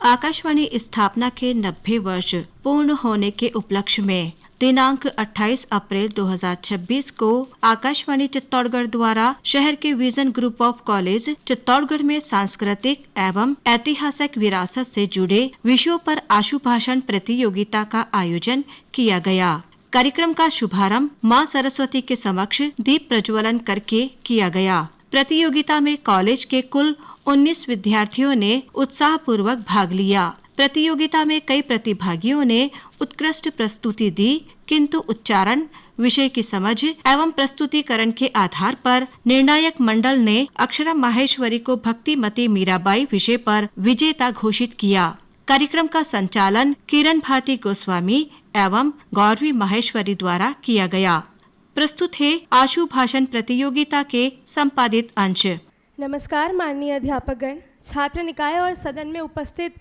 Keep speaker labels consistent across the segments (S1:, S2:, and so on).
S1: आकाशवाणी स्थापना के 90 वर्ष पूर्ण होने के उपलक्ष्य में दिनांक 28 अप्रैल 2026 को आकाशवाणी चित्तौड़गढ़ द्वारा शहर के vision group of college Chittorgarh में सांस्कृतिक एवं ऐतिहासिक विरासत से जुड़े विषयों पर आशुभाषण प्रतियोगिता का आयोजन किया गया। कार्यक्रम का शुभारंभ मां सरस्वती के समक्ष दीप प्रज्वलन करके किया गया। प्रतियोगिता में कॉलेज के कुल 19 विद्यार्थियों ने उत्साहपूर्वक भाग लिया। प्रतियोगिता में कई प्रतिभागियों ने उत्कृष्ट प्रस्तुति दी, किंतु उच्चारण, विषय की समझ एवं प्रस्तुतिकरण के आधार पर निर्णायक मंडल ने अक्षरा माहेश्वरी को भक्तिमती मीराबाई विषय पर विजेता घोषित किया। कार्यक्रम का संचालन किरण भारती गोस्वामी एवं गौरवी माहेश्वरी द्वारा किया गया। प्रस्तुत है आशु भाषण प्रतियोगिता के संपादित अंश।
S2: नमस्कार माननीय अध्यापकगण, छात्र निकाय और सदन में उपस्थित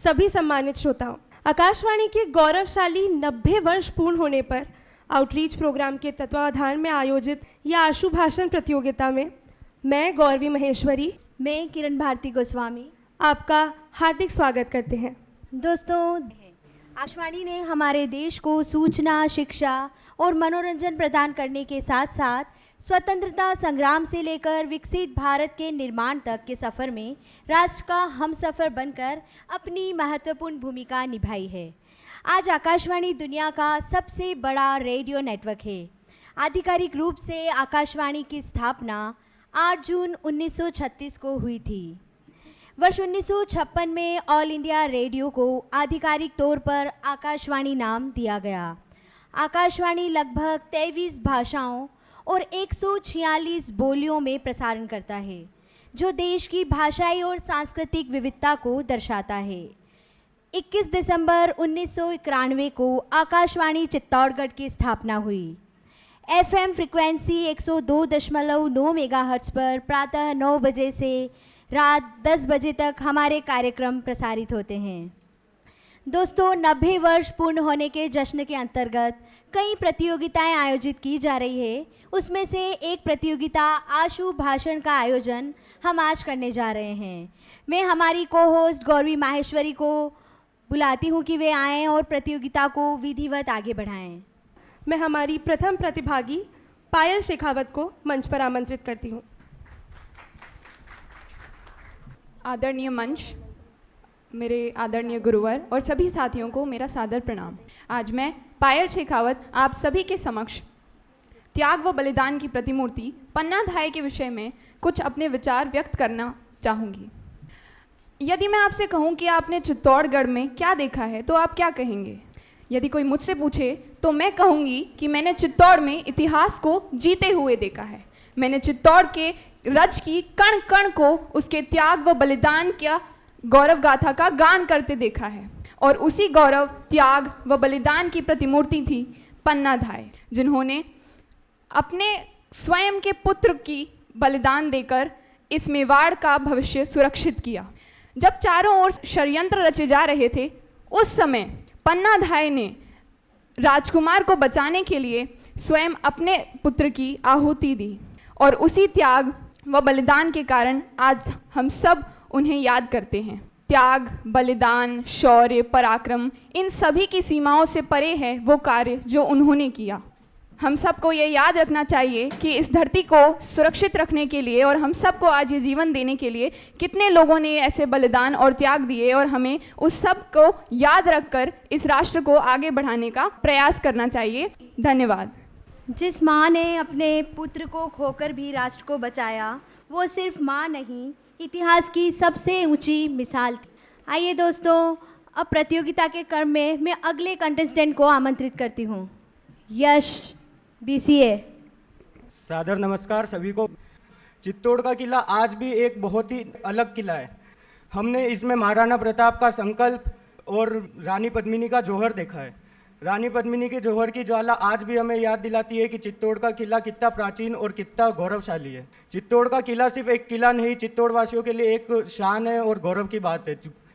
S2: सभी सम्मानित श्रोताओं। आकाशवाणी के गौरवशाली 90 वर्ष पूर्ण होने पर आउटरीच प्रोग्राम के तत्वावधान में आयोजित यह आशु भाषण प्रतियोगिता में मैं गौरवी महेश्वरी,
S3: मैं किरण भारती गोस्वामी
S2: आपका हार्दिक स्वागत करते हैं।
S3: दोस्तों, आकाशवाणी ने हमारे देश को सूचना, शिक्षा और मनोरंजन प्रदान करने के साथ साथ स्वतंत्रता संग्राम से लेकर विकसित भारत के निर्माण तक के सफ़र में राष्ट्र का हमसफ़र बनकर अपनी महत्वपूर्ण भूमिका निभाई है। आज आकाशवाणी दुनिया का सबसे बड़ा रेडियो नेटवर्क है। आधिकारिक रूप से आकाशवाणी की स्थापना 8 जून 1936 को हुई थी। वर्ष 1956 में ऑल इंडिया रेडियो को आधिकारिक तौर पर आकाशवाणी नाम दिया गया। आकाशवाणी लगभग 23 भाषाओं और 146 बोलियों में प्रसारण करता है, जो देश की भाषाई और सांस्कृतिक विविधता को दर्शाता है। 21 दिसंबर 1991 को आकाशवाणी चित्तौड़गढ़ की स्थापना हुई। FM फ्रिक्वेंसी 102.9 मेगाहर्ट्ज़ पर प्रातः 9 बजे से रात 10 बजे तक हमारे कार्यक्रम प्रसारित होते हैं। दोस्तों, 90 वर्ष पूर्ण होने के जश्न के अंतर्गत कई प्रतियोगिताएं आयोजित की जा रही है। उसमें से एक प्रतियोगिता आशु भाषण का आयोजन हम आज करने जा रहे हैं। मैं हमारी को होस्ट गौरवी माहेश्वरी को बुलाती हूं कि वे आएँ और प्रतियोगिता को विधिवत आगे बढ़ाएं।
S2: मैं हमारी प्रथम प्रतिभागी पायल शेखावत को मंच पर आमंत्रित करती हूँ।
S4: आदरणीय मंच, मेरे आदरणीय गुरुवर और सभी साथियों को मेरा सादर प्रणाम। आज मैं पायल शेखावत आप सभी के समक्ष त्याग व बलिदान की प्रतिमूर्ति पन्नाधाय के विषय में कुछ अपने विचार व्यक्त करना चाहूँगी। यदि मैं आपसे कहूँ कि आपने चित्तौड़गढ़ में क्या देखा है तो आप क्या कहेंगे? यदि कोई मुझसे पूछे तो मैं कहूँगी कि मैंने चित्तौड़ में इतिहास को जीते हुए देखा है। मैंने चित्तौड़ के रज की कण कण को उसके त्याग व बलिदान का गौरव गाथा का गान करते देखा है, और उसी गौरव, त्याग व बलिदान की प्रतिमूर्ति थी पन्नाधाय, जिन्होंने अपने स्वयं के पुत्र की बलिदान देकर इस मेवाड़ का भविष्य सुरक्षित किया। जब चारों ओर षड्यंत्र रचे जा रहे थे, उस समय पन्नाधाय ने राजकुमार को बचाने के लिए स्वयं अपने पुत्र की आहुति दी, और उसी त्याग व बलिदान के कारण आज हम सब उन्हें याद करते हैं। त्याग, बलिदान, शौर्य, पराक्रम, इन सभी की सीमाओं से परे है वो कार्य जो उन्होंने किया। हम सबको ये याद रखना चाहिए कि इस धरती को सुरक्षित रखने के लिए और हम सबको आज ये जीवन देने के लिए कितने लोगों ने ऐसे बलिदान और त्याग दिए, और हमें उस सब को याद रखकर इस राष्ट्र को आगे बढ़ाने का प्रयास करना चाहिए। धन्यवाद।
S3: जिस माँ ने अपने पुत्र को खोकर भी राष्ट्र को बचाया, वो सिर्फ माँ नहीं, इतिहास की सबसे ऊंची मिसाल थी। आइए दोस्तों, अब प्रतियोगिता के क्रम में मैं अगले कंटेस्टेंट को आमंत्रित करती हूँ। यश, BCA।
S5: सादर नमस्कार सभी को। चित्तौड़ का किला आज भी एक बहुत ही अलग किला है। हमने इसमें महाराणा प्रताप का संकल्प और रानी पद्मिनी का जौहर देखा है। रानी पद्मिनी के जौहर की ज्वाला आज भी हमें याद दिलाती है कि चित्तौड़ का किला कितना प्राचीन और कितना गौरवशाली है। चित्तौड़ का किला सिर्फ एक किला नहीं, चित्तौड़ वासियों के लिए एक शान है और गौरव की बात है।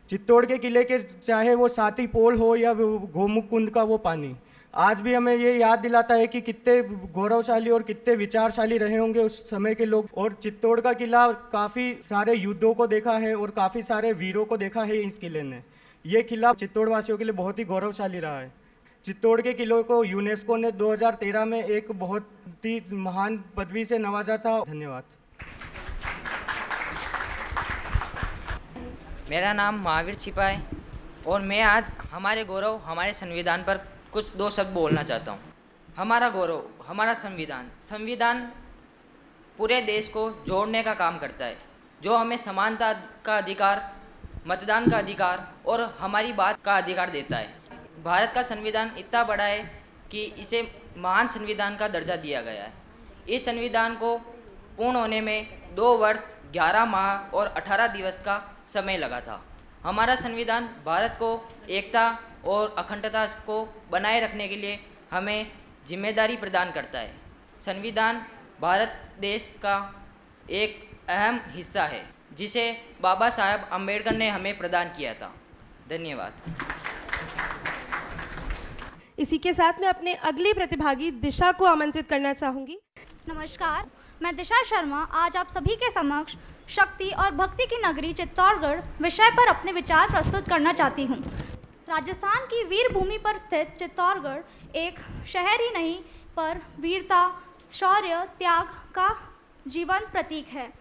S5: चित्तौड़ के किले के चाहे वो साती पोल हो या गोमुख कुंड का वो पानी, आज भी हमें ये याद दिलाता है कि कितने गौरवशाली और कितने विचारशाली रहे होंगे उस समय के लोग। और चित्तौड़ का किला काफ़ी सारे युद्धों को देखा है और काफ़ी सारे वीरों को देखा है इस किले ने। ये किला चित्तौड़ वासियों के लिए बहुत ही गौरवशाली रहा है। चित्तौड़ के किलों को यूनेस्को ने 2013 में एक बहुत ही महान पदवी से नवाजा था। धन्यवाद।
S6: मेरा नाम महावीर छिपा है और मैं आज हमारे गौरव हमारे संविधान पर कुछ दो शब्द बोलना चाहता हूँ। हमारा गौरव हमारा संविधान पूरे देश को जोड़ने का काम करता है, जो हमें समानता का अधिकार, मतदान का अधिकार और हमारी बात का अधिकार देता है। भारत का संविधान इतना बड़ा है कि इसे महान संविधान का दर्जा दिया गया है। इस संविधान को पूर्ण होने में 2 वर्ष 11 माह और 18 दिवस का समय लगा था। हमारा संविधान भारत को एकता और अखंडता को बनाए रखने के लिए हमें जिम्मेदारी प्रदान करता है। संविधान भारत देश का एक अहम हिस्सा है, जिसे बाबा साहब अम्बेडकर ने हमें प्रदान किया था। धन्यवाद।
S2: इसी के साथ मैं अपने अगली प्रतिभागी दिशा को आमंत्रित करना चाहूँगी।
S7: नमस्कार, मैं दिशा शर्मा आज आप सभी के समक्ष शक्ति और भक्ति की नगरी चित्तौड़गढ़ विषय पर अपने विचार प्रस्तुत करना चाहती हूँ। राजस्थान की वीर भूमि पर स्थित चित्तौड़गढ़ एक शहर ही नहीं पर वीरता, शौर्य, त्याग का जीवंत प्रतीक है।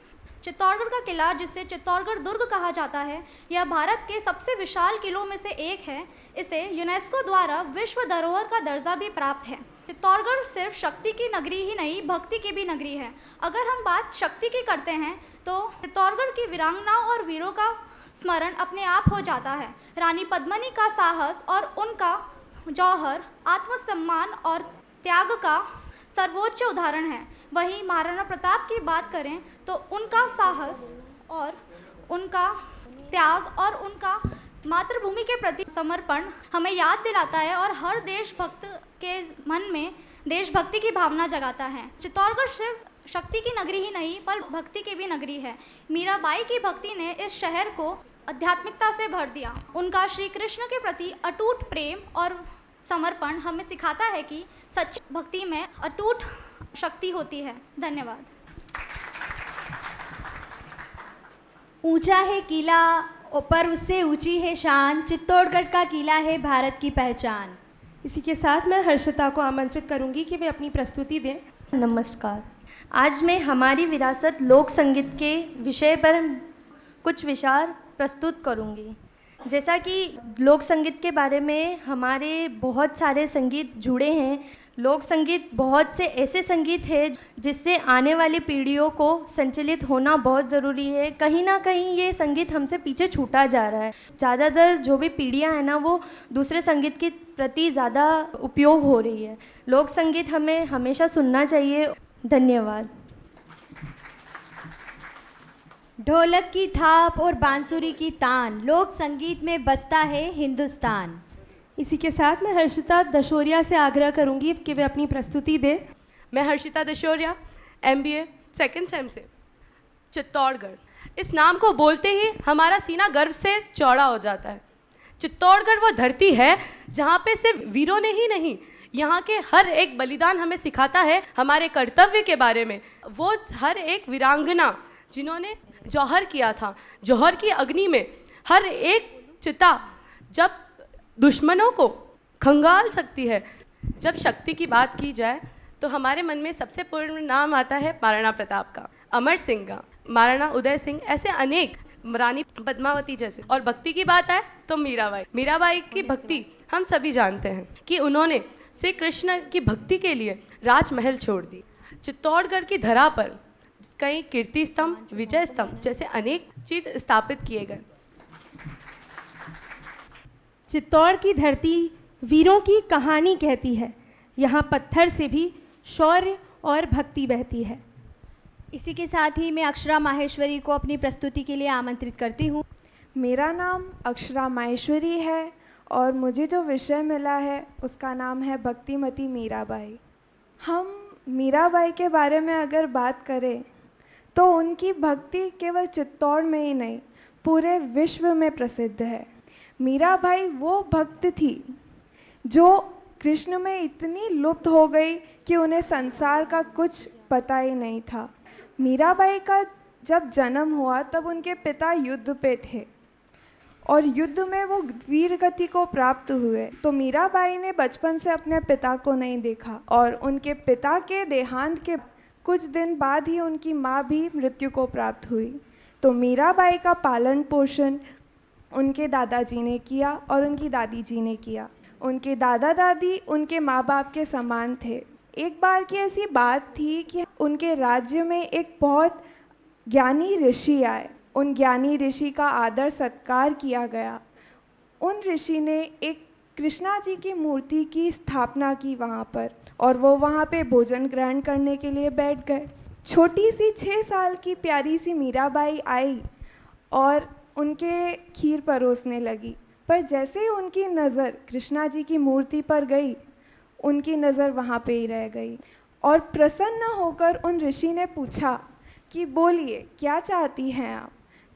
S7: चित्तौड़गढ़ का किला, जिसे चित्तौड़गढ़ दुर्ग कहा जाता है, यह भारत के सबसे विशाल किलों में से एक है। इसे यूनेस्को द्वारा विश्व धरोहर का दर्जा भी प्राप्त है। चित्तौड़गढ़ सिर्फ शक्ति की नगरी ही नहीं, भक्ति की भी नगरी है। अगर हम बात शक्ति की करते हैं तो चित्तौड़गढ़ की वीरांगनाओं और वीरों का स्मरण अपने आप हो जाता है। रानी पद्मिनी का साहस और उनका जौहर आत्मसम्मान और त्याग का सर्वोच्च उदाहरण है। वहीं महाराणा प्रताप की बात करें तो उनका साहस और उनका त्याग और उनका मातृभूमि के प्रति समर्पण हमें याद दिलाता है और हर देशभक्त के मन में देशभक्ति की भावना जगाता है। चित्तौड़गढ़ सिर्फ शक्ति की नगरी ही नहीं पर भक्ति की भी नगरी है। मीराबाई की भक्ति ने इस शहर को आध्यात्मिकता से भर दिया। उनका श्री कृष्ण के प्रति अटूट प्रेम और समर्पण हमें सिखाता है कि सच्ची भक्ति में अटूट शक्ति होती है। धन्यवाद।
S3: ऊंचा है किला पर उससे ऊंची है शान, चित्तौड़गढ़ का किला है भारत की पहचान।
S2: इसी के साथ मैं हर्षिता को आमंत्रित करूंगी कि वे अपनी प्रस्तुति दें।
S8: नमस्कार, आज मैं हमारी विरासत लोक संगीत के विषय पर कुछ विचार प्रस्तुत करूंगी। जैसा कि लोक संगीत के बारे में हमारे बहुत सारे संगीत जुड़े हैं। लोक संगीत बहुत से ऐसे संगीत है जिससे आने वाली पीढ़ियों को संचालित होना बहुत ज़रूरी है। कहीं ना कहीं ये संगीत हमसे पीछे छूटा जा रहा है। ज़्यादातर जो भी पीढ़ियां हैं ना, वो दूसरे संगीत के प्रति ज़्यादा उपयोग हो रही है। लोक संगीत हमें हमेशा सुनना चाहिए। धन्यवाद।
S3: ढोलक की थाप और बांसुरी की तान, लोक संगीत में बसता है हिंदुस्तान।
S2: इसी के साथ मैं हर्षिता दशोरिया से आग्रह करूंगी कि वे अपनी प्रस्तुति दें।
S9: मैं हर्षिता दशोरिया, MBA सेकेंड सेम से। चित्तौड़गढ़, इस नाम को बोलते ही हमारा सीना गर्व से चौड़ा हो जाता है। चित्तौड़गढ़ वो धरती है जहाँ पे सिर्फ वीरों ने ही नहीं, यहाँ के हर एक बलिदान हमें सिखाता है हमारे कर्तव्य के बारे में। वो हर एक वीरांगना जिन्होंने जौहर किया था, जौहर की अग्नि में हर एक चिता जब दुश्मनों को खंगाल सकती है। जब शक्ति की बात की जाए तो हमारे मन में सबसे पूर्ण नाम आता है महाराणा प्रताप का, अमर सिंह का, महाराणा उदय सिंह, ऐसे अनेक, रानी पद्मावती जैसे। और भक्ति की बात आए तो मीराबाई की भक्ति हम सभी जानते हैं कि उन्होंने श्री कृष्ण की भक्ति के लिए राजमहल छोड़ दी। चित्तौड़गढ़ की धरा पर कई कीर्ति स्तंभ, विजय स्तंभ जैसे अनेक चीज स्थापित किए गए।
S2: चित्तौड़ की धरती वीरों की कहानी कहती है। यहाँ पत्थर से भी शौर्य और भक्ति बहती है।
S3: इसी के साथ ही मैं अक्षरा माहेश्वरी को अपनी प्रस्तुति के लिए आमंत्रित करती हूँ।
S10: मेरा नाम अक्षरा माहेश्वरी है और मुझे जो विषय मिला है उसका नाम है भक्तिमती मीराबाई। हम मीराबाई के बारे में अगर बात करें तो उनकी भक्ति केवल चित्तौड़ में ही नहीं, पूरे विश्व में प्रसिद्ध है। मीराबाई वो भक्त थी जो कृष्ण में इतनी लुप्त हो गई कि उन्हें संसार का कुछ पता ही नहीं था। मीराबाई का जब जन्म हुआ तब उनके पिता युद्ध पे थे और युद्ध में वो वीर गति को प्राप्त हुए। तो मीराबाई ने बचपन से अपने पिता को नहीं देखा और उनके पिता के देहांत के कुछ दिन बाद ही उनकी माँ भी मृत्यु को प्राप्त हुई। तो मीराबाई का पालन पोषण उनके दादाजी ने किया और उनकी दादी जी ने किया। उनके दादा दादी उनके माँ बाप के समान थे। एक बार की ऐसी बात थी कि उनके राज्य में एक बहुत ज्ञानी ऋषि आए। उन ज्ञानी ऋषि का आदर सत्कार किया गया। उन ऋषि ने एक कृष्णा जी की मूर्ति की स्थापना की वहाँ पर और वो वहाँ पे भोजन ग्रहण करने के लिए बैठ गए। छोटी सी 6 साल की प्यारी सी मीराबाई आई और उनके खीर परोसने लगी, पर जैसे ही उनकी नज़र कृष्णा जी की मूर्ति पर गई, उनकी नज़र वहाँ पे ही रह गई और प्रसन्न होकर उन ऋषि ने पूछा कि बोलिए क्या चाहती हैं आप।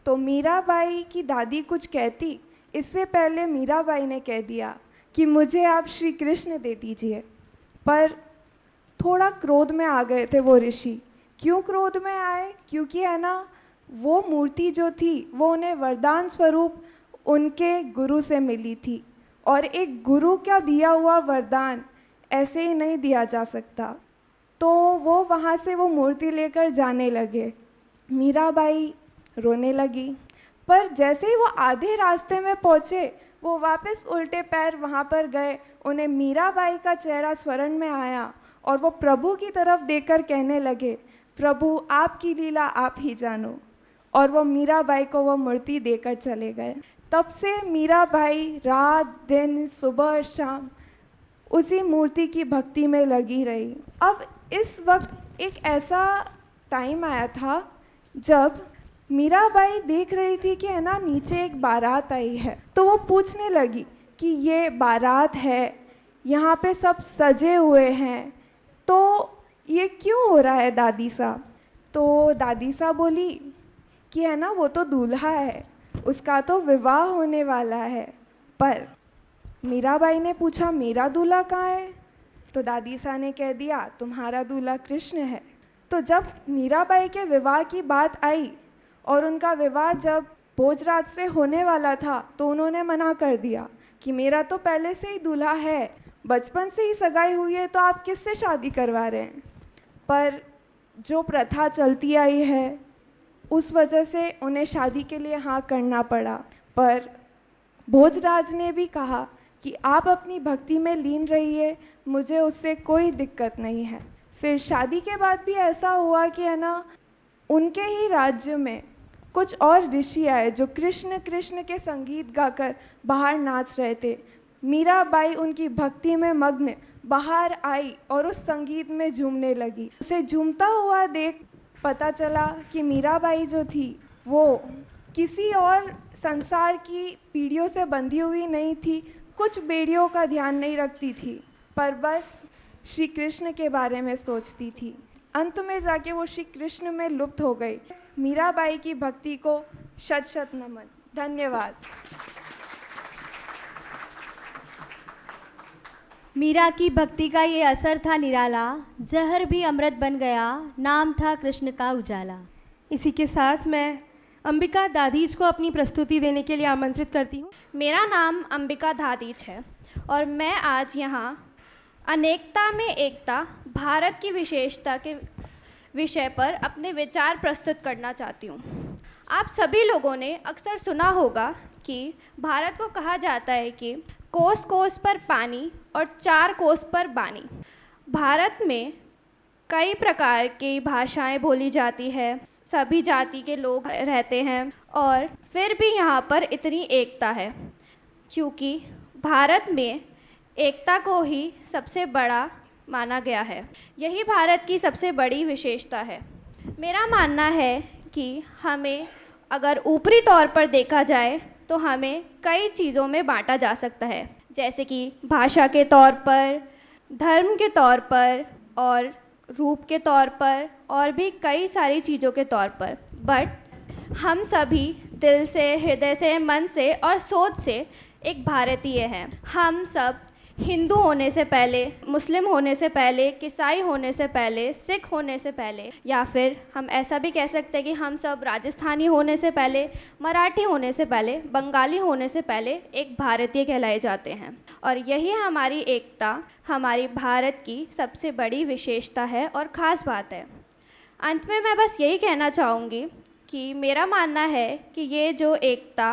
S10: तो मीराबाई की दादी कुछ कहती, इससे पहले मीराबाई ने कह दिया कि मुझे आप श्री कृष्ण दे दीजिए। पर थोड़ा क्रोध में आ गए थे वो ऋषि। क्यों क्रोध में आए? क्योंकि है ना, वो मूर्ति जो थी वो उन्हें वरदान स्वरूप उनके गुरु से मिली थी और एक गुरु का दिया हुआ वरदान ऐसे ही नहीं दिया जा सकता। तो वो वहाँ से वो मूर्ति लेकर जाने लगे। मीराबाई रोने लगी, पर जैसे ही वो आधे रास्ते में पहुँचे वो वापस उल्टे पैर वहाँ पर गए। उन्हें मीराबाई का चेहरा स्वर्ण में आया और वो प्रभु की तरफ देखकर कहने लगे, प्रभु आपकी लीला आप ही जानो। और वो मीराबाई को वो मूर्ति देकर चले गए। तब से मीराबाई रात दिन सुबह शाम उसी मूर्ति की भक्ति में लगी रही। अब इस वक्त एक ऐसा टाइम आया था जब मीराबाई देख रही थी कि है ना, नीचे एक बारात आई है। तो वो पूछने लगी कि ये बारात है, यहाँ पे सब सजे हुए हैं, तो ये क्यों हो रहा है दादी साहब? तो दादी साहब बोली कि है ना, वो तो दूल्हा है, उसका तो विवाह होने वाला है। पर मीराबाई ने पूछा मेरा दूल्हा कहाँ है? तो दादी साहब ने कह दिया तुम्हारा दूल्हा कृष्ण है। तो जब मीराबाई के विवाह की बात आई और उनका विवाह जब भोजरात से होने वाला था तो उन्होंने मना कर दिया कि मेरा तो पहले से ही दूल्हा है, बचपन से ही सगाई हुई है, तो आप किससे शादी करवा रहे हैं? पर जो प्रथा चलती आई है उस वजह से उन्हें शादी के लिए हाँ करना पड़ा। पर भोजराज ने भी कहा कि आप अपनी भक्ति में लीन रहिए, मुझे उससे कोई दिक्कत नहीं है। फिर शादी के बाद भी ऐसा हुआ कि है ना, उनके ही राज्य में कुछ और ऋषि आए जो कृष्ण कृष्ण के संगीत गाकर बाहर नाच रहे थे। मीराबाई उनकी भक्ति में मग्न बाहर आई और उस संगीत में झूमने लगी। उसे झूमता हुआ देख पता चला कि मीराबाई जो थी वो किसी और संसार की पीढ़ियों से बंधी हुई नहीं थी, कुछ बेड़ियों का ध्यान नहीं रखती थी, पर बस श्री कृष्ण के बारे में सोचती थी। अंत में जाके वो श्री कृष्ण में लुप्त हो गई। मीराबाई की भक्ति को शत शत नमन। धन्यवाद।
S3: मीरा की भक्ति का ये असर था निराला, जहर भी अमृत बन गया, नाम था कृष्ण का उजाला।
S2: इसी के साथ मैं अंबिका दादीज को अपनी प्रस्तुति देने के लिए आमंत्रित करती हूँ।
S11: मेरा नाम अंबिका दादीज है और मैं आज यहाँ अनेकता में एकता, भारत की विशेषता के विषय पर अपने विचार प्रस्तुत करना चाहती हूँ। आप सभी लोगों ने अक्सर सुना होगा कि भारत को कहा जाता है कि कोस कोस पर पानी और 4 कोस पर बानी। भारत में कई प्रकार की भाषाएं बोली जाती है, सभी जाति के लोग रहते हैं और फिर भी यहाँ पर इतनी एकता है, क्योंकि भारत में एकता को ही सबसे बड़ा माना गया है। यही भारत की सबसे बड़ी विशेषता है। मेरा मानना है कि हमें अगर ऊपरी तौर पर देखा जाए तो हमें कई चीज़ों में बांटा जा सकता है, जैसे कि भाषा के तौर पर, धर्म के तौर पर और रूप के तौर पर और भी कई सारी चीज़ों के तौर पर। बट हम सभी दिल से, हृदय से, मन से और सोच से एक भारतीय हैं। हम सब हिंदू होने से पहले, मुस्लिम होने से पहले, ईसाई होने से पहले, सिख होने से पहले, या फिर हम ऐसा भी कह सकते हैं कि हम सब राजस्थानी होने से पहले, मराठी होने से पहले, बंगाली होने से पहले एक भारतीय कहलाए जाते हैं। और यही हमारी एकता, हमारी भारत की सबसे बड़ी विशेषता है और ख़ास बात है। अंत में मैं बस यही कहना चाहूँगी कि मेरा मानना है कि ये जो एकता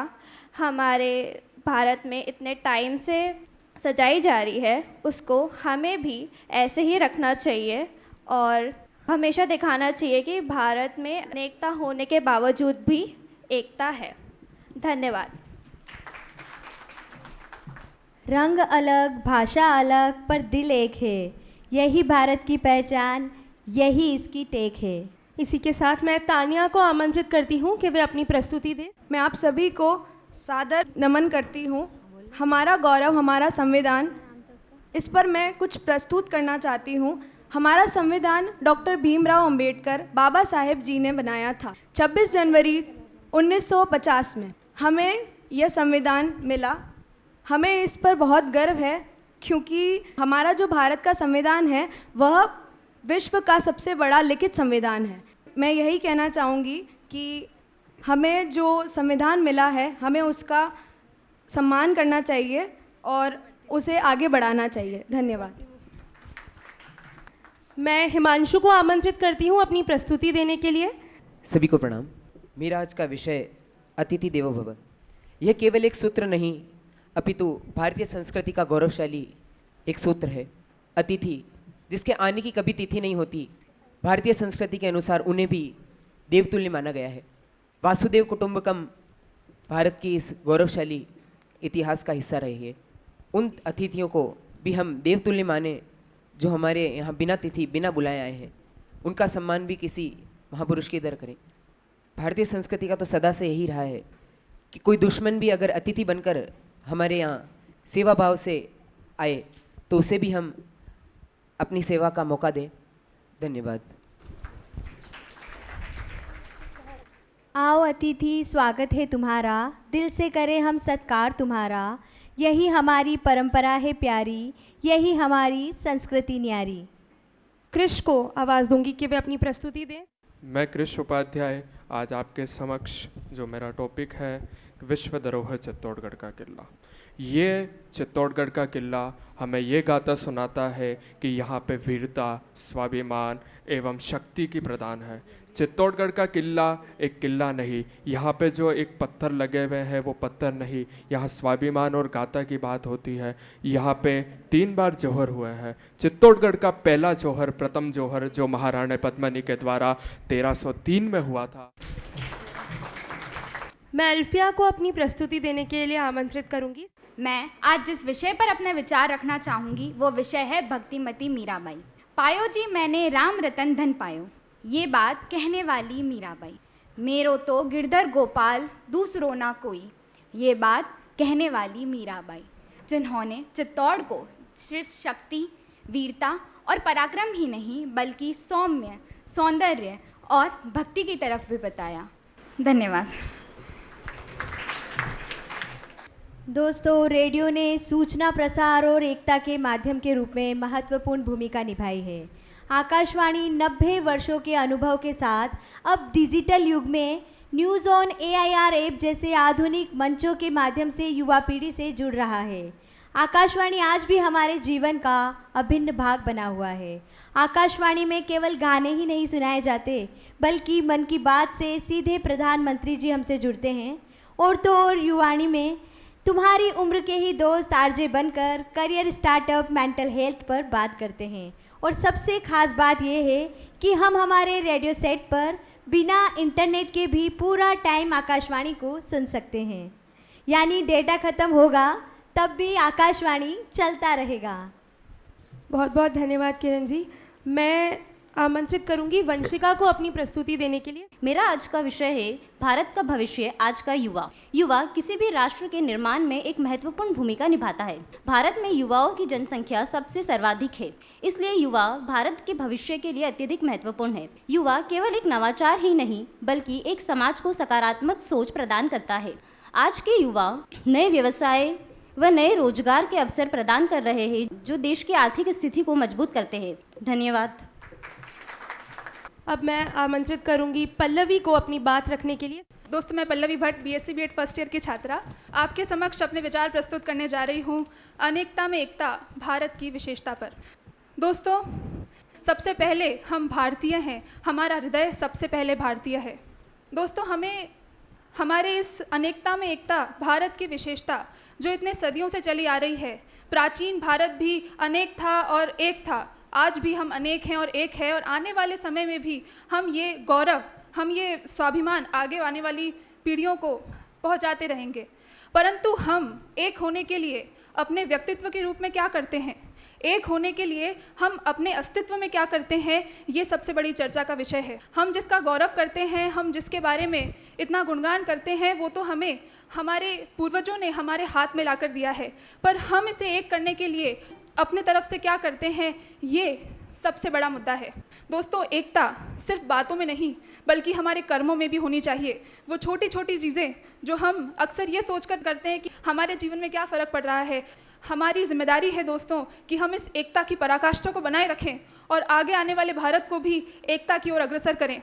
S11: हमारे भारत में इतने टाइम से सजाई जा रही है, उसको हमें भी ऐसे ही रखना चाहिए और हमेशा दिखाना चाहिए कि भारत में अनेकता होने के बावजूद भी एकता है। धन्यवाद।
S3: रंग अलग, भाषा अलग, पर दिल एक है। यही भारत की पहचान, यही इसकी टेक है।
S2: इसी के साथ मैं तानिया को आमंत्रित करती हूँ कि वे अपनी प्रस्तुति दें।
S12: मैं आप सभी को सादर नमन करती हूँ। हमारा गौरव, हमारा संविधान, इस पर मैं कुछ प्रस्तुत करना चाहती हूँ। हमारा संविधान डॉक्टर भीमराव अंबेडकर बाबा साहेब जी ने बनाया था 26 जनवरी 1950 में। हमें यह संविधान मिला, हमें इस पर बहुत गर्व है, क्योंकि हमारा जो भारत का संविधान है वह विश्व का सबसे बड़ा लिखित संविधान है। मैं यही कहना चाहूँगी कि हमें जो संविधान मिला है, हमें उसका सम्मान करना चाहिए और उसे आगे बढ़ाना चाहिए। धन्यवाद।
S2: मैं हिमांशु को आमंत्रित करती हूँ अपनी प्रस्तुति देने के लिए।
S13: सभी को प्रणाम। मेरा आज का विषय अतिथि देवो भव। यह केवल एक सूत्र नहीं, अपितु भारतीय संस्कृति का गौरवशाली एक सूत्र है। अतिथि जिसके आने की कभी तिथि नहीं होती, भारतीय संस्कृति के अनुसार उन्हें भी देवतुल्य माना गया है। वासुदेव कुटुंबकम भारत की इस गौरवशाली इतिहास का हिस्सा रही है। उन अतिथियों को भी हम देवतुल्य माने जो हमारे यहाँ बिना तिथि बिना बुलाए आए हैं। उनका सम्मान भी किसी महापुरुष की तरह करें। भारतीय संस्कृति का तो सदा से यही रहा है कि कोई दुश्मन भी अगर अतिथि बनकर हमारे यहाँ सेवा भाव से आए तो उसे भी हम अपनी सेवा का मौका दें। धन्यवाद।
S3: आओ अतिथि, स्वागत है तुम्हारा, दिल से करें हम सत्कार तुम्हारा। यही हमारी परंपरा है प्यारी, यही हमारी संस्कृति न्यारी।
S2: कृष को आवाज़ दूंगी कि वे अपनी प्रस्तुति दें।
S14: मैं कृष उपाध्याय आज आपके समक्ष जो मेरा टॉपिक है विश्व धरोहर चित्तौड़गढ़ का किला। ये चित्तौड़गढ़ का किला हमें ये गाथा सुनाता है कि यहाँ पे वीरता, स्वाभिमान एवं शक्ति की प्रदान है। चित्तौड़गढ़ का किला एक किला नहीं, यहाँ पे जो एक पत्थर लगे हुए हैं वो पत्थर नहीं, यहाँ स्वाभिमान और गाथा की बात होती है। यहाँ पे 3 बार जौहर हुए हैं। चित्तौड़गढ़ का पहला जौहर, प्रथम जौहर जो महारानी पद्मिनी के द्वारा 1303 में हुआ था।
S2: मैं अल्फिया को अपनी प्रस्तुति देने के लिए आमंत्रित करूंगी।
S15: मैं आज जिस विषय पर अपने विचार रखना चाहूँगी वो विषय है भक्तिमती मीराबाई। पायो जी मैंने राम रतन धन पायो, ये बात कहने वाली मीराबाई। मेरो तो गिरधर गोपाल दूसरो ना कोई, ये बात कहने वाली मीराबाई। जिन्होंने चित्तौड़ को सिर्फ शक्ति, वीरता और पराक्रम ही नहीं बल्कि सौम्य, सौंदर्य और भक्ति की तरफ भी बताया। धन्यवाद।
S3: दोस्तों, रेडियो ने सूचना प्रसार और एकता के माध्यम के रूप में महत्वपूर्ण भूमिका निभाई है। आकाशवाणी 90 वर्षों के अनुभव के साथ अब डिजिटल युग में न्यूज़ ऑन AIR ऐप जैसे आधुनिक मंचों के माध्यम से युवा पीढ़ी से जुड़ रहा है। आकाशवाणी आज भी हमारे जीवन का अभिन्न भाग बना हुआ है। आकाशवाणी में केवल गाने ही नहीं सुनाए जाते, बल्कि मन की बात से सीधे प्रधानमंत्री जी हमसे जुड़ते हैं। और तो और युवाणी में तुम्हारी उम्र के ही दोस्त आरजे बनकर करियर, स्टार्टअप, मेंटल हेल्थ पर बात करते हैं। और सबसे ख़ास बात यह है कि हम हमारे रेडियो सेट पर बिना इंटरनेट के भी पूरा टाइम आकाशवाणी को सुन सकते हैं। यानी डेटा ख़त्म होगा तब भी आकाशवाणी चलता रहेगा।
S2: बहुत बहुत धन्यवाद किरण जी। मैं आमंत्रित करूंगी वंशिका को अपनी प्रस्तुति देने के लिए।
S16: मेरा आज का विषय है भारत का भविष्य, आज का युवा। युवा किसी भी राष्ट्र के निर्माण में एक महत्वपूर्ण भूमिका निभाता है। भारत में युवाओं की जनसंख्या सबसे सर्वाधिक है, इसलिए युवा भारत के भविष्य के लिए अत्यधिक महत्वपूर्ण है। युवा केवल एक नवाचार ही नहीं बल्कि एक समाज को सकारात्मक सोच प्रदान करता है। आज के युवा नए व्यवसाय, व नए रोजगार के अवसर प्रदान कर रहे हैं जो देश की आर्थिक स्थिति को मजबूत करते हैं। धन्यवाद।
S2: अब मैं आमंत्रित करूंगी पल्लवी को अपनी बात रखने के लिए।
S4: दोस्तों, मैं Pallavi Bhatt BSc BEd first year की छात्रा आपके समक्ष अपने विचार प्रस्तुत करने जा रही हूँ अनेकता में एकता भारत की विशेषता पर। दोस्तों, सबसे पहले हम भारतीय हैं, हमारा हृदय सबसे पहले भारतीय है। दोस्तों, हमें हमारे इस अनेकता में एकता भारत की विशेषता जो इतने सदियों से चली आ रही है, प्राचीन भारत भी अनेक था और एक था, आज भी हम अनेक हैं और एक है, और आने वाले समय में भी हम ये गौरव, हम ये स्वाभिमान आगे आने वाली पीढ़ियों को पहुंचाते रहेंगे। परंतु हम एक होने के लिए अपने व्यक्तित्व के रूप में क्या करते हैं, एक होने के लिए हम अपने अस्तित्व में क्या करते हैं, ये सबसे बड़ी चर्चा का विषय है। हम जिसका गौरव करते हैं, हम जिसके बारे में इतना गुणगान करते हैं, वो तो हमें हमारे पूर्वजों ने हमारे हाथ में लाकर दिया है, पर हम इसे एक करने के लिए अपने तरफ से क्या करते हैं, ये सबसे बड़ा मुद्दा है। दोस्तों, एकता सिर्फ बातों में नहीं बल्कि हमारे कर्मों में भी होनी चाहिए। वो छोटी छोटी चीज़ें जो हम अक्सर ये सोचकर करते हैं कि हमारे जीवन में क्या फ़र्क पड़ रहा है, हमारी जिम्मेदारी है दोस्तों कि हम इस एकता की पराकाष्ठा को बनाए रखें और आगे आने वाले भारत को भी एकता की ओर अग्रसर करें।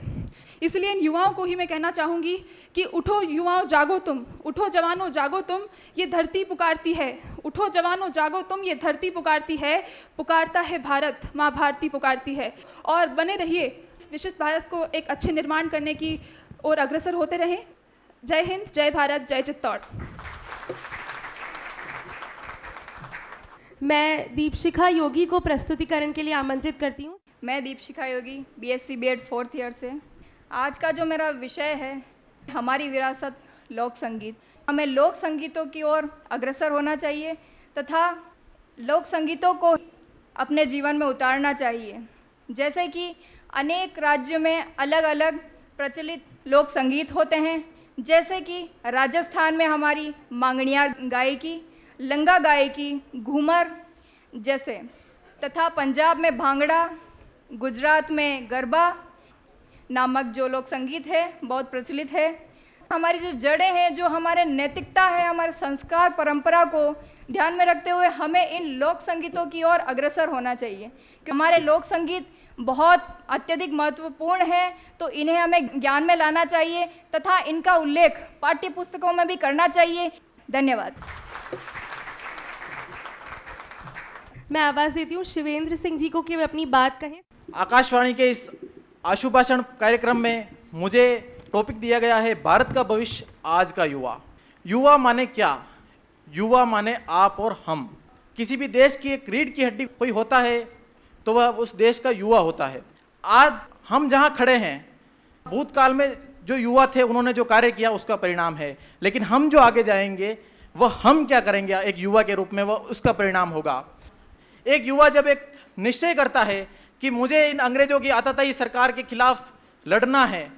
S4: इसलिए इन युवाओं को ही मैं कहना चाहूँगी कि उठो युवाओं जागो तुम, उठो जवानों जागो तुम, ये धरती पुकारती है। उठो जवानों जागो तुम, ये धरती पुकारती है, पुकारता है भारत, माँ भारती पुकारती है। और बने रहिए विशिष्ट भारत को एक अच्छे निर्माण करने की ओर अग्रसर होते रहें। जय हिंद, जय भारत, जय चित्तौड़।
S2: मैं दीपशिखा योगी को प्रस्तुतिकरण के लिए आमंत्रित करती हूँ।
S17: मैं दीपशिखा योगी बीएससी बीएड फोर्थ ईयर से। आज का जो मेरा विषय है, हमारी विरासत लोक संगीत। हमें लोक संगीतों की ओर अग्रसर होना चाहिए तथा लोक संगीतों को अपने जीवन में उतारना चाहिए। जैसे कि अनेक राज्यों में अलग अलग प्रचलित लोक संगीत होते हैं, जैसे कि राजस्थान में हमारी मांगणिया गायकी, लंगा गायकी, घूमर जैसे, तथा पंजाब में भांगड़ा, गुजरात में गरबा नामक जो लोक संगीत है बहुत प्रचलित है। हमारी जो जड़ें हैं, जो हमारे नैतिकता है, हमारे संस्कार परंपरा को ध्यान में रखते हुए हमें इन लोक संगीतों की ओर अग्रसर होना चाहिए कि हमारे लोक संगीत बहुत अत्यधिक महत्वपूर्ण है, तो इन्हें हमें ज्ञान में लाना चाहिए तथा इनका उल्लेख पाठ्य पुस्तकों में भी करना चाहिए। धन्यवाद।
S2: मैं आवाज़ देती हूँ शिवेंद्र सिंह जी को कि वे अपनी बात कहें।
S18: आकाशवाणी के इस आशुभाषण कार्यक्रम में मुझे टॉपिक दिया गया है भारत का भविष्य आज का युवा। युवा माने क्या? युवा माने आप और हम। किसी भी देश की एक रीढ़ की हड्डी कोई होता है तो वह उस देश का युवा होता है। आज हम जहाँ खड़े हैं, भूतकाल में जो युवा थे उन्होंने जो कार्य किया उसका परिणाम है, लेकिन हम जो आगे जाएंगे वह हम क्या करेंगे एक युवा के रूप में, वह उसका परिणाम होगा। एक युवा जब एक निश्चय करता है कि मुझे इन अंग्रेजों की आताताई सरकार के खिलाफ लड़ना है,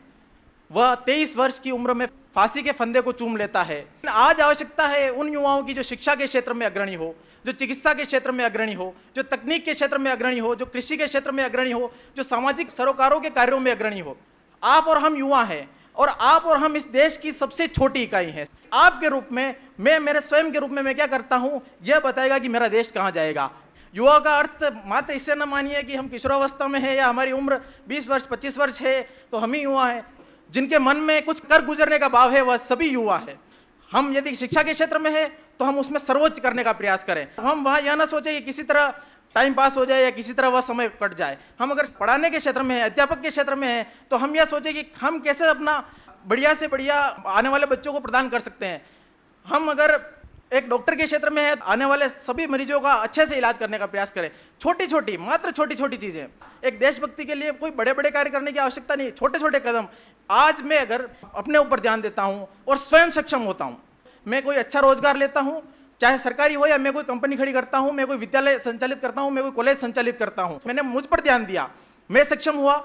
S18: वह 23 वर्ष की उम्र में फांसी के फंदे को चूम लेता है। आज आवश्यकता है उन युवाओं की जो शिक्षा के क्षेत्र में अग्रणी हो, जो चिकित्सा के क्षेत्र में अग्रणी हो, जो तकनीक के क्षेत्र में अग्रणी हो, जो कृषि के क्षेत्र में अग्रणी हो, जो सामाजिक सरोकारों के कार्यों में अग्रणी हो। आप और हम युवा हैं और आप और हम इस देश की सबसे छोटी इकाई हैं। आपके रूप में, मैं मेरे स्वयं के रूप में मैं क्या करता हूँ, यह बताएगा कि मेरा देश कहाँ जाएगा। युवा का अर्थ मात्र इससे न मानिए कि हम किशोरावस्था में है या हमारी उम्र 20 वर्ष 25 वर्ष है तो हम ही युवा हैं। जिनके मन में कुछ कर गुजरने का भाव है वह सभी युवा है। हम यदि शिक्षा के क्षेत्र में है तो हम उसमें सर्वोच्च करने का प्रयास करें। हम वहाँ यह ना सोचें कि किसी तरह टाइम पास हो जाए या किसी तरह वह समय कट जाए। हम अगर पढ़ाने के क्षेत्र में है, अध्यापक के क्षेत्र में है, तो हम यह सोचें कि हम कैसे अपना बढ़िया से बढ़िया आने वाले बच्चों को प्रदान कर सकते हैं। हम अगर एक डॉक्टर के क्षेत्र में है, आने वाले सभी मरीजों का अच्छे से इलाज करने का प्रयास करें। छोटी छोटी, मात्र छोटी छोटी चीज़ें। एक देशभक्ति के लिए कोई बड़े बड़े कार्य करने की आवश्यकता नहीं, छोटे छोटे कदम। आज मैं अगर अपने ऊपर ध्यान देता हूँ और स्वयं सक्षम होता हूँ, मैं कोई अच्छा रोजगार लेता हूँ, चाहे सरकारी हो या मैं कोई कंपनी खड़ी करता हूँ, मैं कोई विद्यालय संचालित करता हूँ, मैं कोई कॉलेज संचालित करता हूँ, मैंने मुझ पर ध्यान दिया, मैं सक्षम हुआ,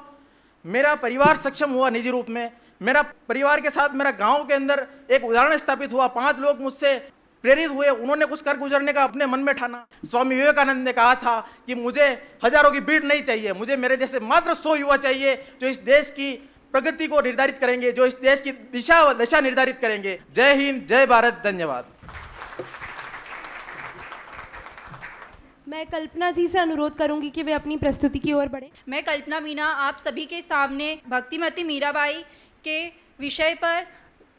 S18: मेरा परिवार सक्षम हुआ निजी रूप में, मेरा परिवार के साथ मेरा गाँव के अंदर एक उदाहरण स्थापित हुआ, 5 लोग मुझसे प्रेरित हुए, उन्होंने कुछ कर गुजरने का अपने मन में ठाना। स्वामी विवेकानंद ने कहा था कि मुझे हजारों की भीड़ नहीं चाहिए, मुझे मेरे जैसे मात्र 100 युवा चाहिए जो इस देश की प्रगति को निर्धारित करेंगे, जो इस देश की दिशा निर्धारित करेंगे। जय हिंद, जय भारत, धन्यवाद।
S2: मैं कल्पना जी से अनुरोध करूंगी कि वे अपनी प्रस्तुति की ओर बढ़ें।
S19: मैं कल्पना मीना आप सभी के सामने भक्तिमती मीराबाई के विषय पर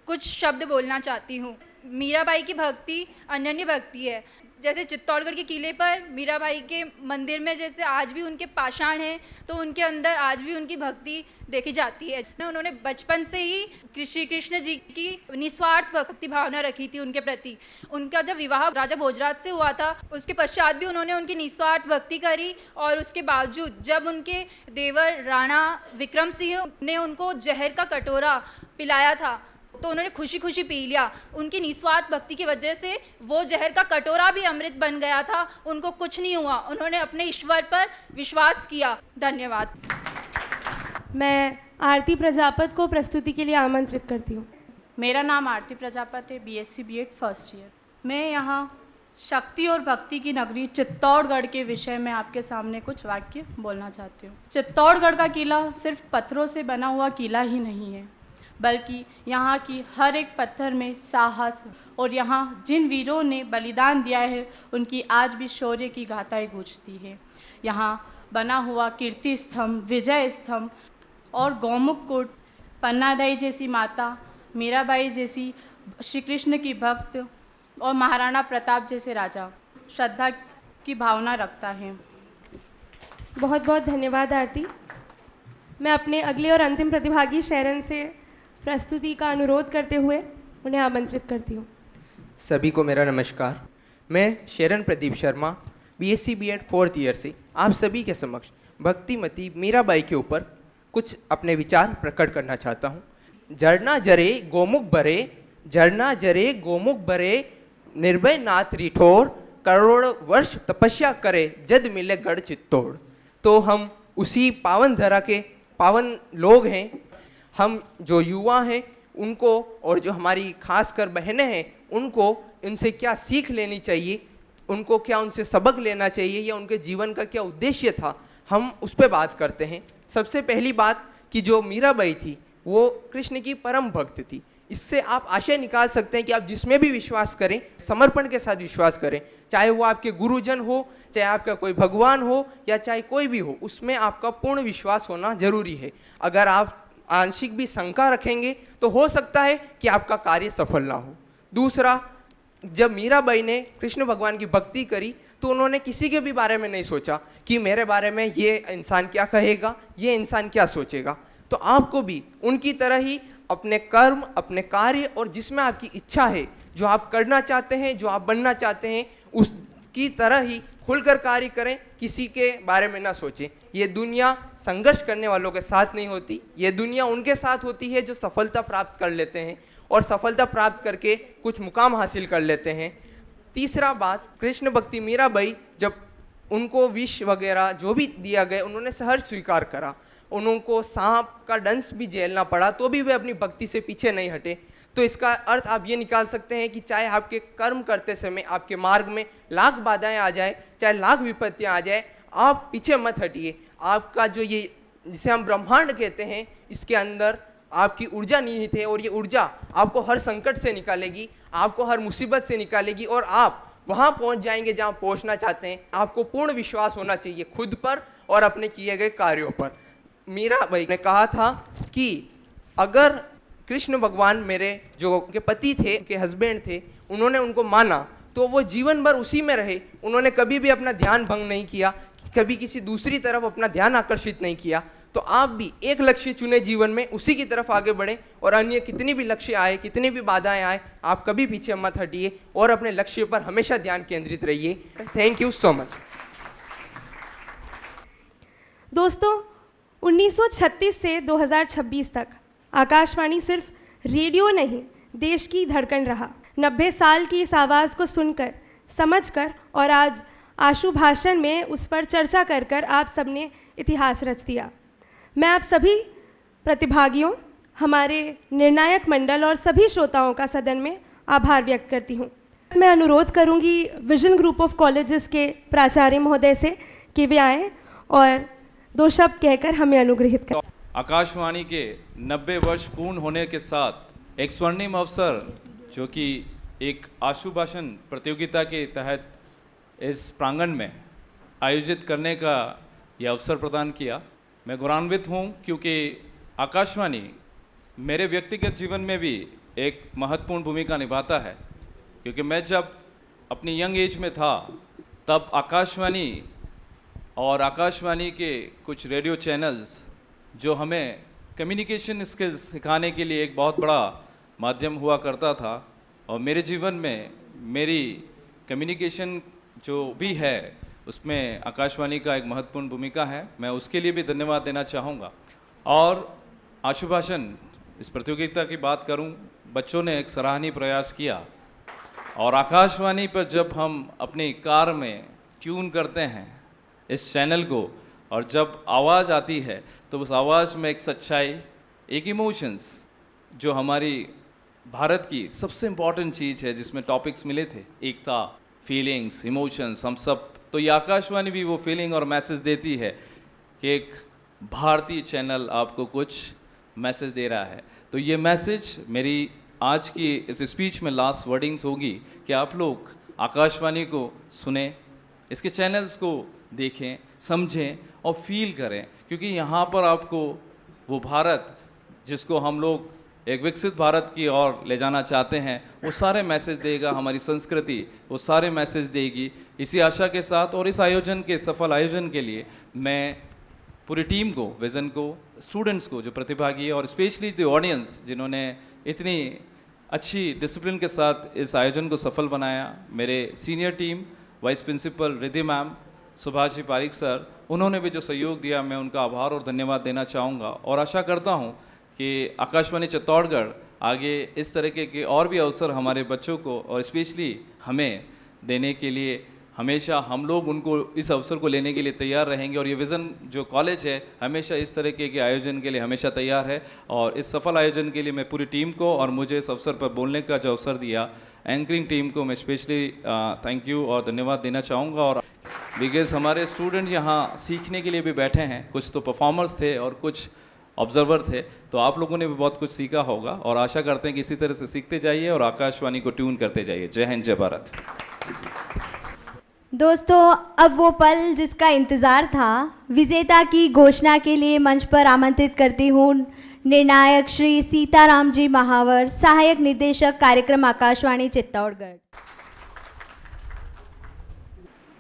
S19: कुछ शब्द बोलना चाहती हूँ। मीराबाई की भक्ति अनन्य भक्ति है। जैसे चित्तौड़गढ़ के किले पर मीराबाई के मंदिर में जैसे आज भी उनके पाषाण हैं, तो उनके अंदर आज भी उनकी भक्ति देखी जाती है। उन्होंने बचपन से ही श्री कृष्ण जी की निस्वार्थ भक्ति भावना रखी थी उनके प्रति। उनका जब विवाह राजा भोजराज से हुआ था, उसके पश्चात भी उन्होंने उनकी निस्वार्थ भक्ति करी, और उसके बावजूद जब उनके देवर राणा विक्रम सिंह ने उनको जहर का कटोरा पिलाया था, तो उन्होंने खुशी खुशी पी लिया। उनकी निस्वार्थ भक्ति की वजह से वो जहर का कटोरा भी अमृत बन गया था, उनको कुछ नहीं हुआ। उन्होंने अपने ईश्वर पर विश्वास किया। धन्यवाद।
S2: मैं आरती प्रजापत को प्रस्तुति के लिए आमंत्रित करती हूँ।
S20: मेरा नाम आरती प्रजापत है, BSc B.Ed फर्स्ट ईयर। मैं यहाँ शक्ति और भक्ति की नगरी चित्तौड़गढ़ के विषय में आपके सामने कुछ वाक्य बोलना चाहती हूँ। चित्तौड़गढ़ का किला सिर्फ पत्थरों से बना हुआ किला ही नहीं है, बल्कि यहाँ की हर एक पत्थर में साहस, और यहाँ जिन वीरों ने बलिदान दिया है उनकी आज भी शौर्य की गाथाएं गूंजती है। यहाँ बना हुआ कीर्ति स्तंभ, विजय स्तंभ और गौमुख कूट, पन्नादाई जैसी माता, मीराबाई जैसी श्री कृष्ण की भक्त और महाराणा प्रताप जैसे राजा श्रद्धा की भावना रखता है।
S2: बहुत बहुत धन्यवाद आरती। मैं अपने अगले और अंतिम प्रतिभागी शरण से प्रस्तुति का अनुरोध करते हुए उन्हें आमंत्रित करती हूँ।
S21: सभी को मेरा नमस्कार। मैं शरण Pradeep Sharma BSc B.Ed fourth year से आप सभी के समक्ष भक्तिमती मीराबाई के ऊपर कुछ अपने विचार प्रकट करना चाहता हूँ। झरना जरे गोमुख भरे, झरना जरे गोमुख भरे, निर्भय नाथ रिठौर, करोड़ वर्ष तपस्या करे, जद मिले गढ़ चित्तौड़। तो हम उसी पावन धरा के पावन लोग हैं। हम जो युवा हैं उनको, और जो हमारी खासकर बहनें हैं उनको, उनसे क्या सीख लेनी चाहिए, उनको क्या उनसे सबक लेना चाहिए, या उनके जीवन का क्या उद्देश्य था, हम उस पर बात करते हैं। सबसे पहली बात कि जो मीराबाई थी वो कृष्ण की परम भक्त थी। इससे आप आशय निकाल सकते हैं कि आप जिसमें भी विश्वास करें, समर्पण के साथ विश्वास करें, चाहे वो आपके गुरुजन हो, चाहे आपका कोई भगवान हो, या चाहे कोई भी हो, उसमें आपका पूर्ण विश्वास होना जरूरी है। अगर आप आंशिक भी शंका रखेंगे तो हो सकता है कि आपका कार्य सफल ना हो। दूसरा, जब मीराबाई ने कृष्ण भगवान की भक्ति करी तो उन्होंने किसी के भी बारे में नहीं सोचा कि मेरे बारे में ये इंसान क्या कहेगा, ये इंसान क्या सोचेगा। तो आपको भी उनकी तरह ही अपने कर्म, अपने कार्य और जिसमें आपकी इच्छा है, जो आप करना चाहते हैं, जो आप बनना चाहते हैं, उसकी तरह ही खुलकर कार्य करें, किसी के बारे में ना सोचें। ये दुनिया संघर्ष करने वालों के साथ नहीं होती, ये दुनिया उनके साथ होती है जो सफलता प्राप्त कर लेते हैं और सफलता प्राप्त करके कुछ मुकाम हासिल कर लेते हैं। तीसरा बात, कृष्ण भक्ति मीराबाई जब उनको विष वगैरह जो भी दिया गया उन्होंने सहर्ष स्वीकार करा, उनको सांप का डंस भी झेलना पड़ा तो भी वे अपनी भक्ति से पीछे नहीं हटे। तो इसका अर्थ आप ये निकाल सकते हैं कि चाहे आपके कर्म करते समय आपके मार्ग में लाख बाधाएं आ जाए, चाहे लाख विपत्तियां आ जाए, आप पीछे मत हटिए। आपका जो ये जिसे हम ब्रह्मांड कहते हैं, इसके अंदर आपकी ऊर्जा निहित है और ये ऊर्जा आपको हर संकट से निकालेगी, आपको हर मुसीबत से निकालेगी और आप वहाँ पहुँच जाएंगे जहाँ पहुँचना चाहते हैं। आपको पूर्ण विश्वास होना चाहिए खुद पर और अपने किए गए कार्यों पर। मीराबाई ने कहा था कि अगर कृष्ण भगवान मेरे जो उनके पति थे, उनके हस्बैंड थे, उन्होंने उनको माना तो वो जीवन भर उसी में रहे। उन्होंने कभी भी अपना ध्यान भंग नहीं किया, कभी किसी दूसरी तरफ अपना ध्यान आकर्षित नहीं किया। तो आप भी एक लक्ष्य चुने जीवन में, उसी की तरफ आगे बढ़ें और अन्य कितनी भी लक्ष्य आए, कितनी भी बाधाएं आए, आप कभी पीछे मत हटिए और अपने लक्ष्य पर हमेशा ध्यान केंद्रित रहिए। Thank you so much.
S2: दोस्तों, 1936 से 2026 तक आकाशवाणी सिर्फ रेडियो नहीं, देश की धड़कन रहा। 90 साल की इस आवाज़ को सुनकर, समझकर और आज आशु भाषण में उस पर चर्चा कर कर आप सबने इतिहास रच दिया। मैं आप सभी प्रतिभागियों, हमारे निर्णायक मंडल और सभी श्रोताओं का सदन में आभार व्यक्त करती हूँ। मैं अनुरोध करूँगी विजन ग्रुप ऑफ कॉलेजेस के प्राचार्य महोदय से कि वे आएँ और 2 शब्द कहकर हमें अनुग्रहित करें।
S22: आकाशवाणी के 90 वर्ष पूर्ण होने के साथ एक स्वर्णिम अवसर, जो कि एक आशु भाषण प्रतियोगिता के तहत इस प्रांगण में आयोजित करने का यह अवसर प्रदान किया। मैं गौरवान्वित हूँ क्योंकि आकाशवाणी मेरे व्यक्तिगत जीवन में भी एक महत्वपूर्ण भूमिका निभाता है, क्योंकि मैं जब अपनी यंग एज में था तब आकाशवाणी और आकाशवाणी के कुछ रेडियो चैनल्स जो हमें कम्युनिकेशन स्किल्स सिखाने के लिए एक बहुत बड़ा माध्यम हुआ करता था, और मेरे जीवन में मेरी कम्युनिकेशन जो भी है उसमें आकाशवाणी का एक महत्वपूर्ण भूमिका है। मैं उसके लिए भी धन्यवाद देना चाहूँगा। और आशुभाषण इस प्रतियोगिता की बात करूं, बच्चों ने एक सराहनीय प्रयास किया, और आकाशवाणी पर जब हम अपनी कार में ट्यून करते हैं इस चैनल को, और जब आवाज़ आती है तो उस आवाज़ में एक सच्चाई, एक इमोशंस, जो हमारी भारत की सबसे इम्पॉर्टेंट चीज़ है जिसमें टॉपिक्स मिले थे, एकता, फीलिंग्स, इमोशंस, हम सब, तो ये आकाशवाणी भी वो फीलिंग और मैसेज देती है कि एक भारतीय चैनल आपको कुछ मैसेज दे रहा है। तो ये मैसेज मेरी आज की इस स्पीच में लास्ट वर्डिंग्स होगी कि आप लोग आकाशवाणी को सुने, इसके चैनल्स को देखें, समझें और फील करें, क्योंकि यहाँ पर आपको वो भारत जिसको हम लोग एक विकसित भारत की ओर ले जाना चाहते हैं वो सारे मैसेज देगा, हमारी संस्कृति वो सारे मैसेज देगी। इसी आशा के साथ और इस आयोजन के सफल आयोजन के लिए मैं पूरी टीम को, विज़न को, स्टूडेंट्स को जो प्रतिभागी है, और स्पेशली जो ऑडियंस जिन्होंने इतनी अच्छी डिसिप्लिन के साथ इस आयोजन को सफल बनाया, मेरे senior team, vice principal Riddhi ma'am, Subhash ji Pareek sir, उन्होंने भी जो सहयोग दिया, मैं उनका आभार और धन्यवाद देना चाहूँगा। और आशा करता हूँ कि आकाशवाणी चित्तौड़गढ़ आगे इस तरीके के और भी अवसर हमारे बच्चों को और स्पेशली हमें देने के लिए हमेशा हम लोग उनको इस अवसर को लेने के लिए तैयार रहेंगे। और ये विज़न जो कॉलेज है हमेशा इस तरीके के आयोजन के लिए हमेशा तैयार है। और इस सफल आयोजन के लिए मैं पूरी टीम को और मुझे इस अवसर पर बोलने का जो अवसर दिया, एंकरिंग टीम को मैं स्पेशली थैंक यू और धन्यवाद देना चाहूँगा। और बिकॉज हमारे स्टूडेंट यहाँ सीखने के लिए भी बैठे हैं, कुछ तो परफॉर्मर्स थे और कुछ ऑब्जर्वर थे, तो आप लोगों ने भी बहुत कुछ सीखा होगा और आशा करते हैं कि इसी तरह से सीखते जाइए और आकाशवाणी को ट्यून करते जाइए। जय हिंद, जय भारत।
S3: दोस्तों, अब वो पल जिसका इंतज़ार था, विजेता की घोषणा के लिए मंच पर आमंत्रित करती हूँ निर्णायक श्री सीताराम जी महावर, सहायक निर्देशक कार्यक्रम आकाशवाणी चित्तौड़गढ़।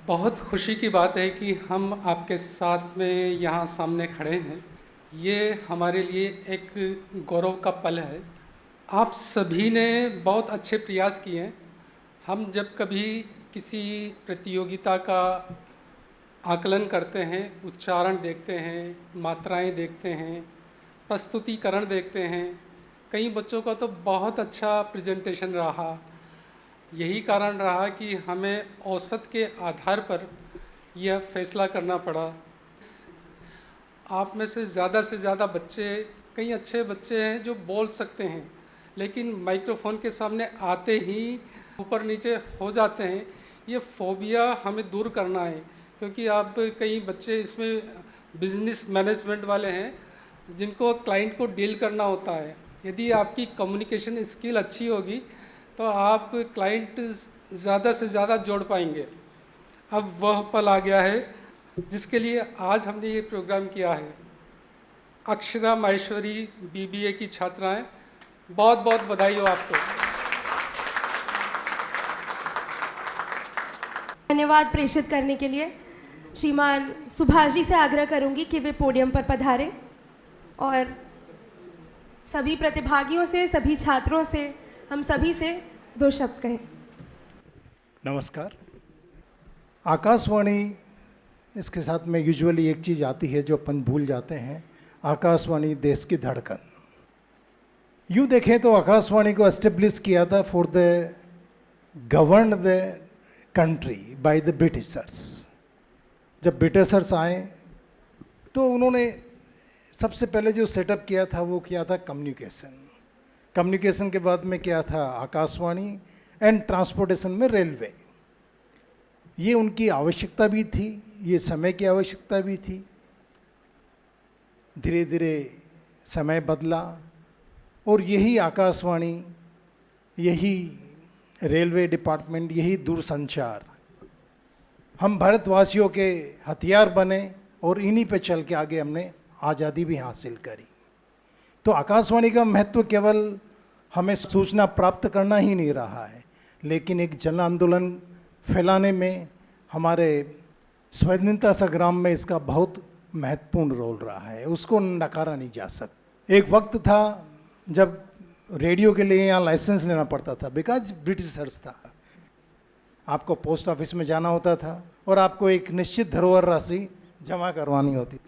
S1: बहुत खुशी की बात है कि हम आपके साथ में यहाँ सामने खड़े हैं। ये हमारे लिए एक गौरव का पल है। आप सभी ने बहुत अच्छे प्रयास किए हैं। हम जब कभी किसी प्रतियोगिता का आकलन करते हैं, उच्चारण देखते हैं, मात्राएं देखते हैं, प्रस्तुतिकरण देखते हैं, कई बच्चों का तो बहुत अच्छा प्रेजेंटेशन रहा। यही कारण रहा कि हमें औसत के आधार पर यह फैसला करना पड़ा। आप में से ज़्यादा बच्चे, कई अच्छे बच्चे हैं जो बोल सकते हैं, लेकिन माइक्रोफोन के सामने आते ही ऊपर नीचे हो जाते हैं। ये फोबिया हमें दूर करना है, क्योंकि आप कई बच्चे इसमें बिजनेस मैनेजमेंट वाले हैं जिनको क्लाइंट को डील करना होता है। यदि आपकी कम्युनिकेशन स्किल अच्छी होगी तो आप क्लाइंट ज़्यादा से ज़्यादा जोड़ पाएंगे। अब वह पल आ गया है जिसके लिए आज हमने ये प्रोग्राम किया है। अक्षरा माहेश्वरी BBA की छात्राएं, बहुत बहुत बधाई हो आपको।
S2: धन्यवाद प्रेषित करने के लिए श्रीमान सुभाष जी से आग्रह करूंगी कि वे पोडियम पर पधारें और सभी प्रतिभागियों से, सभी छात्रों से, हम सभी से 2 शब्द कहें।
S5: नमस्कार। आकाशवाणी, इसके साथ में यूजुअली एक चीज़ आती है जो अपन भूल जाते हैं, आकाशवाणी देश की धड़कन। यूँ देखें तो आकाशवाणी को एस्टेब्लिश किया था for the govern the country by the Britishers. जब ब्रिटिशर्स आए तो उन्होंने सबसे पहले जो सेटअप किया था वो किया था कम्युनिकेशन। कम्युनिकेशन के बाद में क्या था, आकाशवाणी, एंड ट्रांसपोर्टेशन में रेलवे। ये उनकी आवश्यकता भी थी, ये समय की आवश्यकता भी थी। धीरे धीरे समय बदला और यही आकाशवाणी, यही रेलवे डिपार्टमेंट, यही दूरसंचार हम भारतवासियों के हथियार बने और इन्हीं पे चल के आगे हमने आज़ादी भी हासिल करी। तो आकाशवाणी का महत्व केवल हमें सूचना प्राप्त करना ही नहीं रहा है, लेकिन एक जन आंदोलन फैलाने में, हमारे स्वाधीनता संग्राम में इसका बहुत महत्वपूर्ण रोल रहा है, उसको नकारा नहीं जा सकता। एक वक्त था जब रेडियो के लिए यहाँ लाइसेंस लेना पड़ता था, बिकॉज ब्रिटिशर्स था। आपको पोस्ट ऑफिस में जाना होता था और आपको एक निश्चित धरोहर राशि जमा करवानी होती।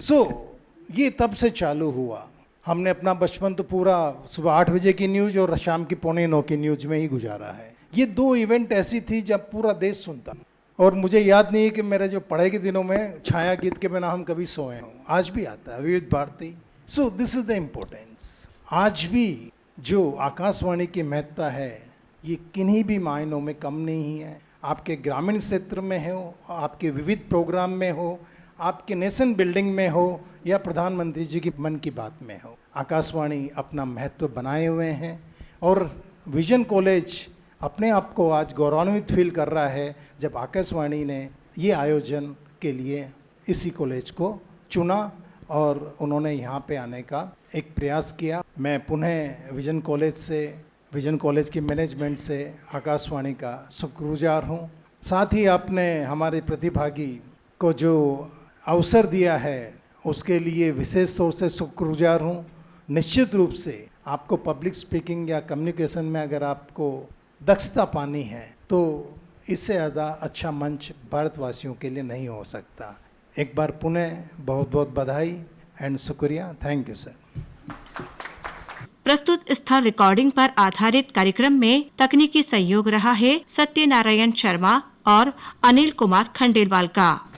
S5: ये तब से चालू हुआ। हमने अपना बचपन तो पूरा सुबह 8 बजे की न्यूज़ और शाम की 8:45 की न्यूज़ में ही गुजारा है। ये 2 इवेंट ऐसी थी जब पूरा देश सुनता, और मुझे याद नहीं है कि मेरे जो पढ़ाई के दिनों में छाया गीत के बिना हम कभी सोए हों। आज भी आता है Vividh Bharati. So this is the importance. आज भी जो आकाशवाणी की महत्ता है ये किन्हीं भी मायनों में कम नहीं है। आपके ग्रामीण क्षेत्र में हो, आपके विविध प्रोग्राम में हो, आपके नेशन बिल्डिंग में हो, या प्रधानमंत्री जी की मन की बात में हो, आकाशवाणी अपना महत्व बनाए हुए हैं। और विजन कॉलेज अपने आप को आज गौरवान्वित फील कर रहा है जब आकाशवाणी ने ये आयोजन के लिए इसी कॉलेज को चुना और उन्होंने यहाँ पे आने का एक प्रयास किया। मैं पुनः विजन कॉलेज की मैनेजमेंट से आकाशवाणी का शुक्रगुजार हूँ। साथ ही आपने हमारे प्रतिभागी को जो अवसर दिया है उसके लिए विशेष तौर से शुक्रगुजार हूँ। निश्चित रूप से आपको पब्लिक स्पीकिंग या कम्युनिकेशन में अगर आपको दक्षता पानी है तो इससे ज़्यादा अच्छा मंच भारतवासियों के लिए नहीं हो सकता। एक बार पुनः बहुत बहुत बधाई एंड शुक्रिया। Thank you sir.
S6: प्रस्तुत स्थल रिकॉर्डिंग पर आधारित कार्यक्रम में तकनीकी सहयोग रहा है सत्यनारायण शर्मा और अनिल कुमार खंडेलवाल का।